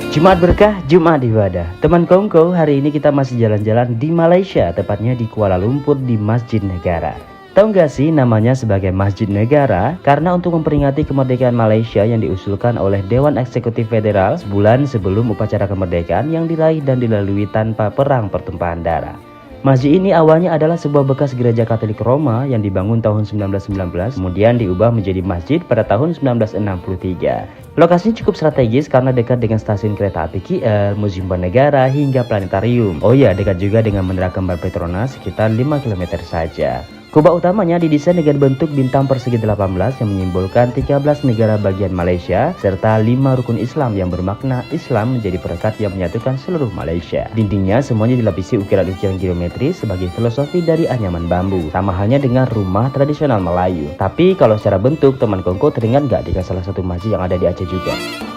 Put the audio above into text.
Jumat berkah, Jumat ibadah. Teman kongko, hari ini kita masih jalan-jalan di Malaysia, tepatnya di Kuala Lumpur di Masjid Negara. Tahu nggak sih namanya sebagai Masjid Negara? Karena untuk memperingati kemerdekaan Malaysia yang diusulkan oleh Dewan Eksekutif Federal sebulan sebelum upacara kemerdekaan yang diraih dan dilalui tanpa perang pertumpahan darah. Masjid ini awalnya adalah sebuah bekas gereja Katolik Roma yang dibangun tahun 1919, kemudian diubah menjadi masjid pada tahun 1963. Lokasinya cukup strategis karena dekat dengan stasiun kereta api KL, Museum Negara, hingga planetarium. Oh ya, dekat juga dengan Menara Kembar Petronas sekitar 5 km saja. Kubah utamanya didesain dengan bentuk bintang persegi 18 yang menyimbolkan 13 negara bagian Malaysia serta 5 rukun Islam yang bermakna Islam menjadi perekat yang menyatukan seluruh Malaysia. Dindingnya semuanya dilapisi ukiran-ukiran geometris sebagai filosofi dari anyaman bambu, sama halnya dengan rumah tradisional Melayu. Tapi kalau secara bentuk, teman kongko teringat nggak dengan salah satu masjid yang ada di Aceh juga?